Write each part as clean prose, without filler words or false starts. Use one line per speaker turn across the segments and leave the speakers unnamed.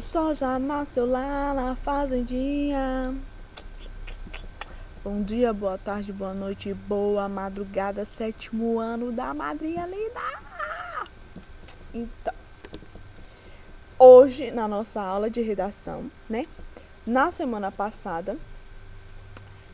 sol já nasceu lá na fazendinha. Bom dia, boa tarde, boa noite, boa madrugada, 7º ano da madrinha linda. Então, hoje na nossa aula de redação, né? Na semana passada,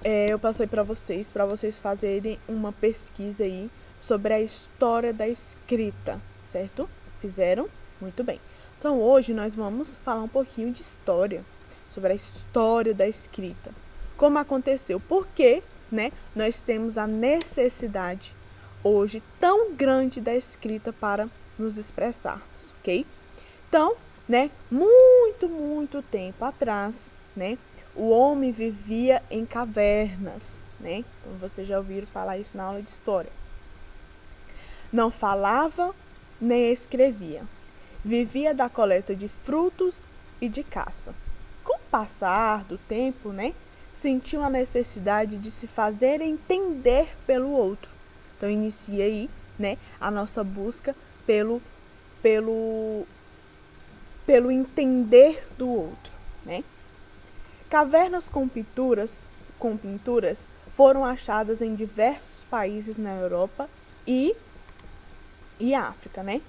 eu passei para vocês fazerem uma pesquisa aí sobre a história da escrita, certo? Fizeram? Muito bem. Então, hoje nós vamos falar um pouquinho de história, sobre a história da escrita. Como aconteceu, por que, né, nós temos a necessidade hoje tão grande da escrita para nos expressarmos, ok? Então, né, muito tempo atrás, né, o homem vivia em cavernas, né? Então, vocês já ouviram falar isso na aula de história. Não falava nem escrevia. Vivia da coleta de frutos e de caça. Com o passar do tempo, né, sentiu a necessidade de se fazer entender pelo outro. Então, inicia aí, né, a nossa busca pelo entender do outro, né? Cavernas com pinturas foram achadas em diversos países na Europa e África, né?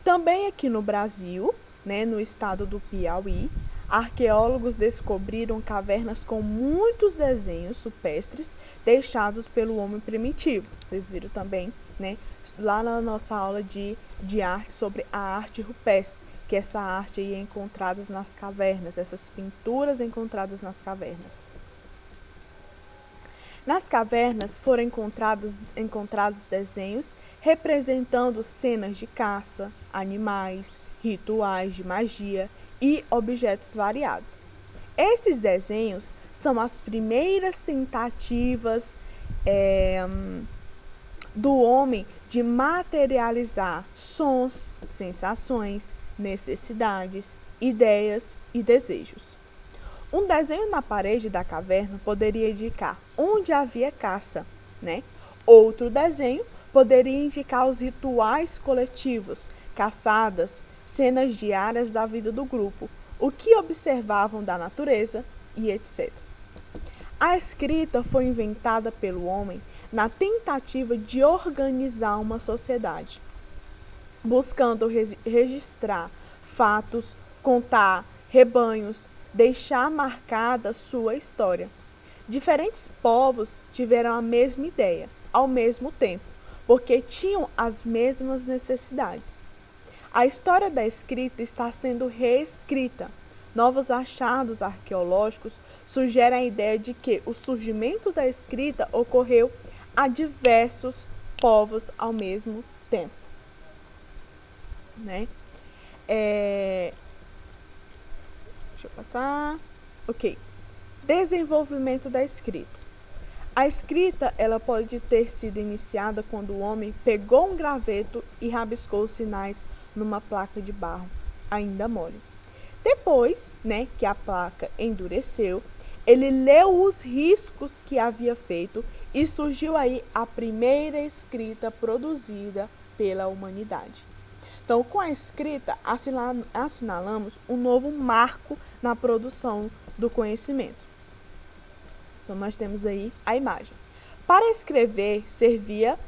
Também aqui no Brasil, né, no estado do Piauí, arqueólogos descobriram cavernas com muitos desenhos rupestres deixados pelo homem primitivo. Vocês viram também, né, lá na nossa aula de arte sobre a arte rupestre, que essa arte aí é encontrada nas cavernas, essas pinturas encontradas nas cavernas. Nas cavernas foram encontrados desenhos representando cenas de caça, animais, rituais de magia e objetos variados. Esses desenhos são as primeiras tentativas do homem de materializar sons, sensações, necessidades, ideias e desejos. Um desenho na parede da caverna poderia indicar onde havia caça, né? Outro desenho poderia indicar os rituais coletivos, caçadas, cenas diárias da vida do grupo, o que observavam da natureza e etc. A escrita foi inventada pelo homem na tentativa de organizar uma sociedade, buscando registrar fatos, contar rebanhos, deixar marcada sua história. Diferentes povos tiveram a mesma ideia, ao mesmo tempo, porque tinham as mesmas necessidades. A história da escrita está sendo reescrita. Novos achados arqueológicos sugerem a ideia de que o surgimento da escrita ocorreu a diversos povos ao mesmo tempo, né? Deixa eu passar. Ok. Desenvolvimento da escrita. A escrita ela pode ter sido iniciada quando o homem pegou um graveto e rabiscou os sinais numa placa de barro ainda mole. Depois, né, que a placa endureceu, ele leu os riscos que havia feito e surgiu aí a primeira escrita produzida pela humanidade. Então, com a escrita, assinalamos um novo marco na produção do conhecimento. Então, nós temos aí a imagem. Para escrever, servia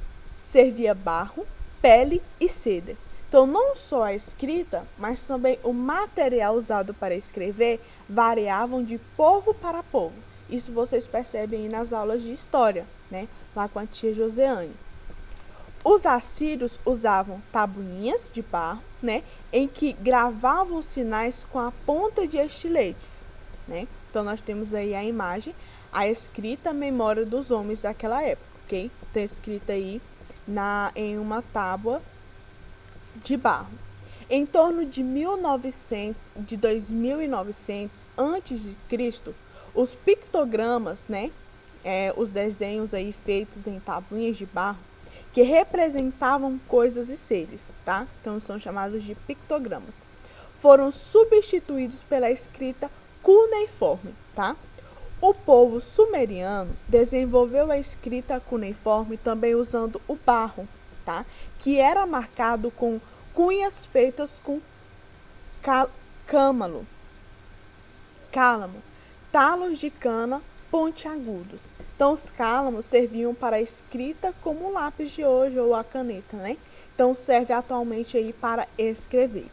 barro, pele e seda. Então, não só a escrita, mas também o material usado para escrever variavam de povo para povo. Isso vocês percebem aí nas aulas de história, né? Lá com a tia Joseane. Os assírios usavam tabuinhas de barro, né, em que gravavam os sinais com a ponta de estiletes, né? Então, nós temos aí a imagem, a escrita memória dos homens daquela época, ok? Está escrita aí em uma tábua de barro. Em torno de 2900 a.C., os pictogramas, né, os desenhos aí feitos em tabuinhas de barro, que representavam coisas e seres, tá? Então, são chamados de pictogramas. Foram substituídos pela escrita cuneiforme, tá? O povo sumeriano desenvolveu a escrita cuneiforme também usando o barro, tá? Que era marcado com cunhas feitas com câmalo. Cálamo, talos de cana pontiagudos. Então, os cálamos serviam para a escrita como o lápis de hoje ou a caneta, né? Então, serve atualmente aí para escrever.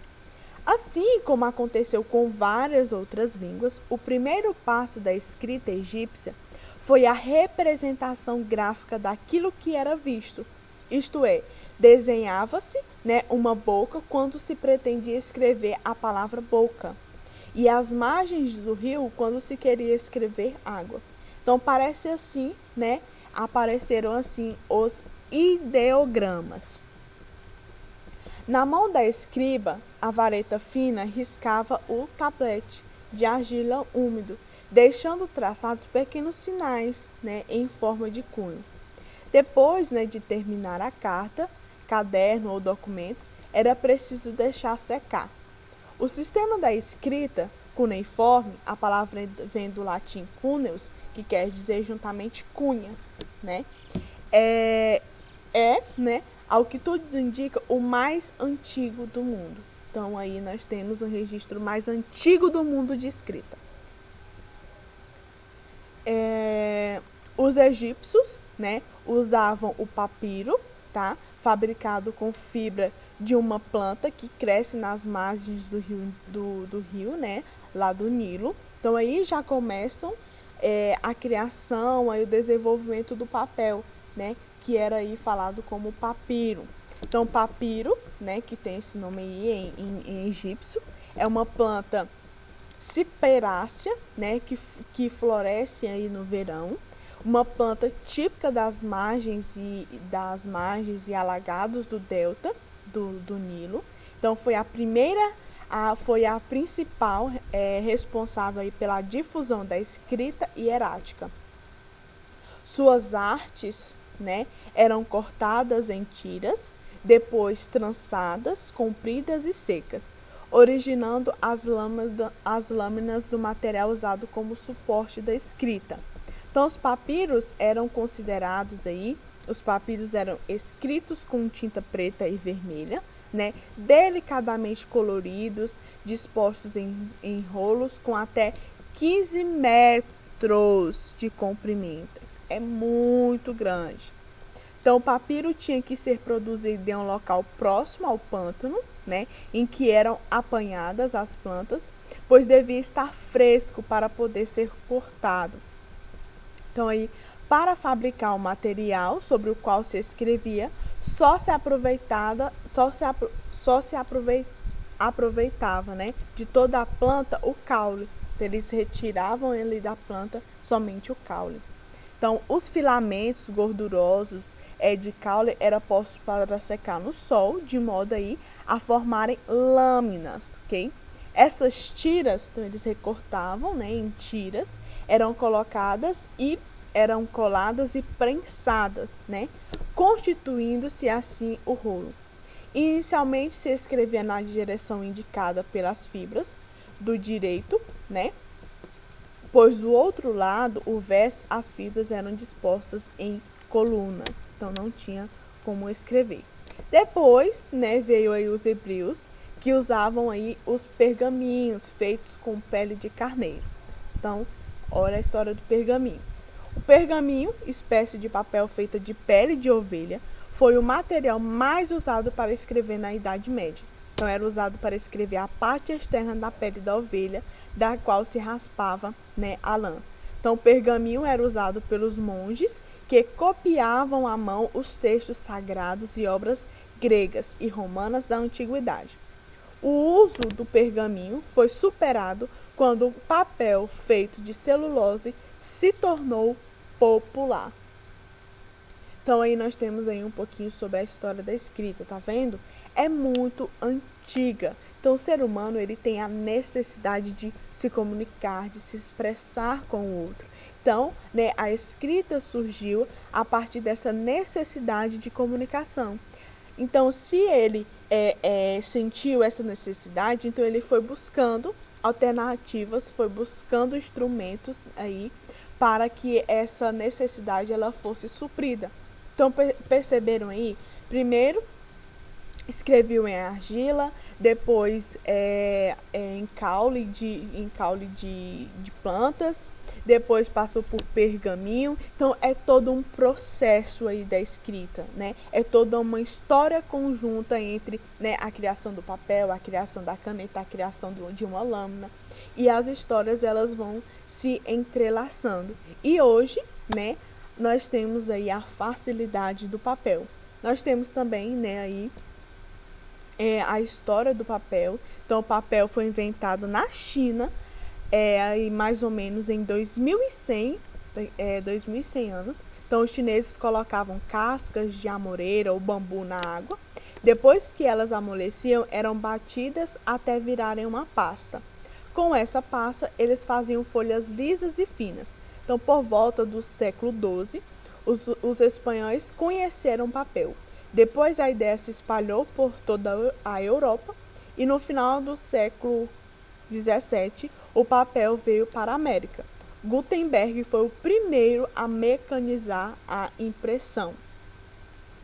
Assim como aconteceu com várias outras línguas, o primeiro passo da escrita egípcia foi a representação gráfica daquilo que era visto. Isto é, desenhava-se, né, uma boca quando se pretendia escrever a palavra boca, e as margens do rio quando se queria escrever água. Então parece assim, né? Apareceram assim os ideogramas. Na mão da escriba, a vareta fina riscava o tablete de argila úmido, deixando traçados pequenos sinais, né, em forma de cunho. Depois, né, de terminar a carta, caderno ou documento, era preciso deixar secar. O sistema da escrita cuneiforme, a palavra vem do latim cuneus, que quer dizer juntamente cunha, né? Né, ao que tudo indica, o mais antigo do mundo. Então, aí nós temos o registro mais antigo do mundo de escrita. Os egípcios, né, usavam o papiro, tá? Fabricado com fibra de uma planta que cresce nas margens do rio, né? Lá do Nilo. Então, aí já começam a criação, aí o desenvolvimento do papel, né? Que era aí falado como papiro. Então, papiro, né? Que tem esse nome aí em egípcio, é uma planta ciperácea, né? Que floresce aí no verão. Uma planta típica das margens e alagados do delta do Nilo. Então, foi a principal responsável aí pela difusão da escrita hierática. Suas artes, né, eram cortadas em tiras, depois trançadas, compridas e secas, originando as lâminas do material usado como suporte da escrita. Então, os papiros eram escritos com tinta preta e vermelha, né, delicadamente coloridos, dispostos em rolos com até 15 metros de comprimento. É muito grande. Então, o papiro tinha que ser produzido em um local próximo ao pântano, né, em que eram apanhadas as plantas, pois devia estar fresco para poder ser cortado. Então, aí, para fabricar o material sobre o qual se escrevia, só se aproveitava, né, de toda a planta o caule. Então, eles retiravam ali da planta somente o caule. Então, os filamentos gordurosos de caule eram postos para secar no sol, de modo aí a formarem lâminas, ok? Essas tiras, então eles recortavam, né, em tiras, eram coladas e prensadas, né, constituindo-se assim o rolo. Inicialmente se escrevia na direção indicada pelas fibras do direito, né, pois do outro lado, o verso, as fibras eram dispostas em colunas, então não tinha como escrever. Depois, né, veio aí os hebreus, que usavam aí os pergaminhos feitos com pele de carneiro. Então, olha a história do pergaminho. O pergaminho, espécie de papel feita de pele de ovelha, foi o material mais usado para escrever na Idade Média. Então, era usado para escrever a parte externa da pele da ovelha, da qual se raspava, né, a lã. Então, o pergaminho era usado pelos monges que copiavam à mão os textos sagrados e obras gregas e romanas da antiguidade. O uso do pergaminho foi superado quando o papel feito de celulose se tornou popular. Então, aí nós temos aí um pouquinho sobre a história da escrita, tá vendo? É muito antiga. Então, o ser humano, ele tem a necessidade de se comunicar, de se expressar com o outro. Então, né, a escrita surgiu a partir dessa necessidade de comunicação. Então, se ele sentiu essa necessidade, então ele foi buscando alternativas, foi buscando instrumentos aí para que essa necessidade ela fosse suprida. Então, perceberam aí? Primeiro, escreviam em argila, depois em caule de plantas, depois passou por pergaminho. Então é todo um processo aí da escrita, né? É toda uma história conjunta entre, né, a criação do papel, a criação da caneta, a criação de uma lâmina, e as histórias elas vão se entrelaçando. E hoje, né, nós temos aí a facilidade do papel. Nós temos também, né, aí a história do papel. Então, o papel foi inventado na China, aí mais ou menos em 2100 anos. Então, os chineses colocavam cascas de amoreira ou bambu na água. Depois que elas amoleciam, eram batidas até virarem uma pasta. Com essa pasta, eles faziam folhas lisas e finas. Então, por volta do século XII, os espanhóis conheceram o papel. Depois a ideia se espalhou por toda a Europa e no final do século XVII o papel veio para a América. Gutenberg foi o primeiro a mecanizar a impressão,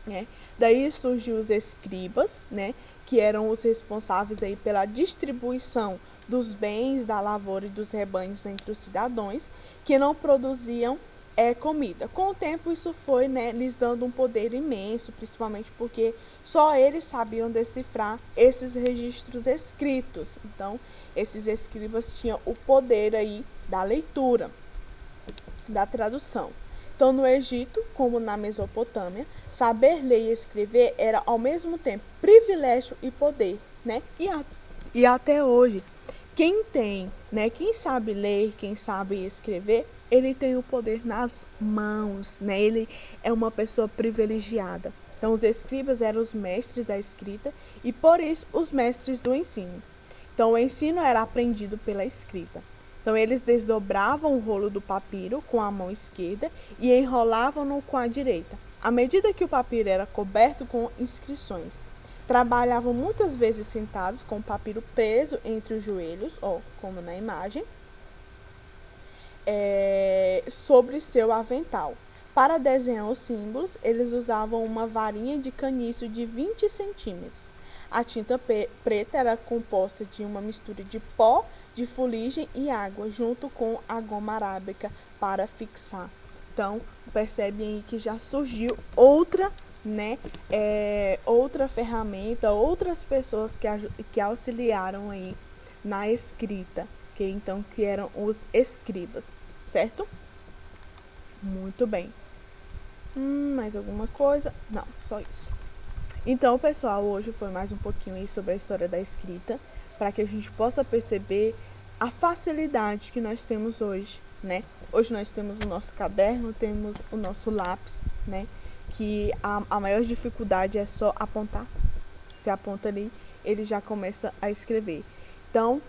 né? Daí surgiu os escribas, né, que eram os responsáveis aí pela distribuição dos bens da lavoura e dos rebanhos entre os cidadãos que não produziam comida. Com o tempo isso foi, né, lhes dando um poder imenso, principalmente porque só eles sabiam decifrar esses registros escritos. Então, esses escribas tinham o poder aí da leitura, da tradução. Então, no Egito, como na Mesopotâmia, saber ler e escrever era ao mesmo tempo privilégio e poder, né? E até hoje, quem tem, né, quem sabe ler, quem sabe escrever, ele tem o poder nas mãos, né? Ele é uma pessoa privilegiada. Então, os escribas eram os mestres da escrita e, por isso, os mestres do ensino. Então, o ensino era aprendido pela escrita. Então, eles desdobravam o rolo do papiro com a mão esquerda e enrolavam-no com a direita, à medida que o papiro era coberto com inscrições. Trabalhavam muitas vezes sentados com o papiro preso entre os joelhos, como na imagem, sobre seu avental. Para desenhar os símbolos, eles usavam uma varinha de caniço de 20 centímetros. A tinta preta era composta de uma mistura de pó, de fuligem e água, junto com a goma arábica para fixar. Então, percebem aí que já surgiu outra, né, outra ferramenta, outras pessoas que auxiliaram aí na escrita, então que eram os escribas, certo? Muito bem. Mais alguma coisa? Não, só isso. Então, pessoal, hoje foi mais um pouquinho aí sobre a história da escrita, para que a gente possa perceber a facilidade que nós temos hoje, né? Hoje nós temos o nosso caderno, temos o nosso lápis, né? Que a maior dificuldade é só apontar. Você aponta ali, ele já começa a escrever. Então,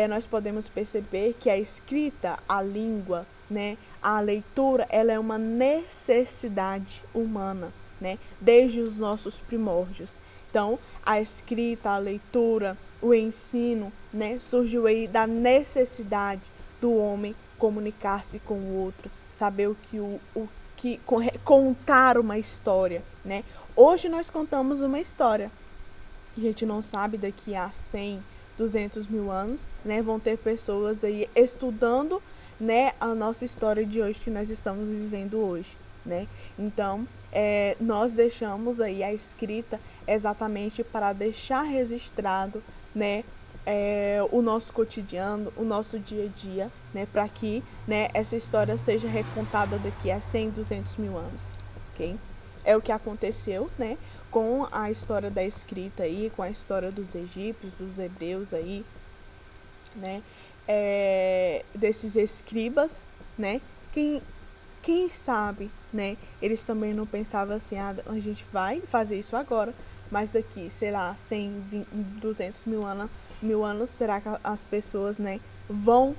nós podemos perceber que a escrita, a língua, né, a leitura, ela é uma necessidade humana, né, desde os nossos primórdios. Então, a escrita, a leitura, o ensino, né, surgiu aí da necessidade do homem comunicar-se com o outro, saber contar uma história, né? Hoje nós contamos uma história. A gente não sabe daqui a 100, 200 mil anos, né, vão ter pessoas aí estudando, né, a nossa história de hoje que nós estamos vivendo hoje, né? Então, nós deixamos aí a escrita exatamente para deixar registrado, né, o nosso cotidiano, o nosso dia a dia, né, para que, né, essa história seja recontada daqui a 100, 200 mil anos, ok? É o que aconteceu, né, com a história da escrita aí, com a história dos egípcios, dos hebreus aí, né, desses escribas, né, quem sabe, né, eles também não pensavam assim, a gente vai fazer isso agora, mas daqui, sei lá, 100, 20, 200 mil anos, será que as pessoas, né, vão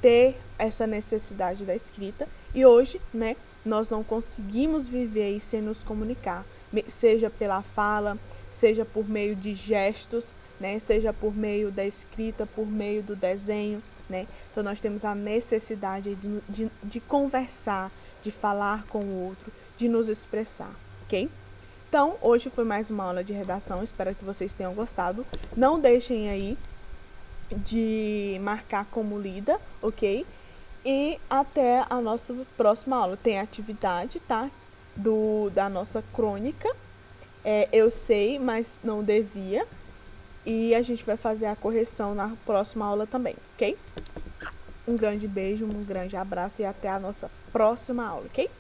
ter essa necessidade da escrita? E hoje, né, nós não conseguimos viver sem nos comunicar, seja pela fala, seja por meio de gestos, né, seja por meio da escrita, por meio do desenho, né? Então nós temos a necessidade de conversar, de falar com o outro, de nos expressar, ok? Então, hoje foi mais uma aula de redação, espero que vocês tenham gostado. Não deixem aí de marcar como lida, ok? E até a nossa próxima aula. Tem atividade, tá? Da nossa crônica. Eu sei, mas não devia. E a gente vai fazer a correção na próxima aula também, ok? Um grande beijo, um grande abraço e até a nossa próxima aula, ok?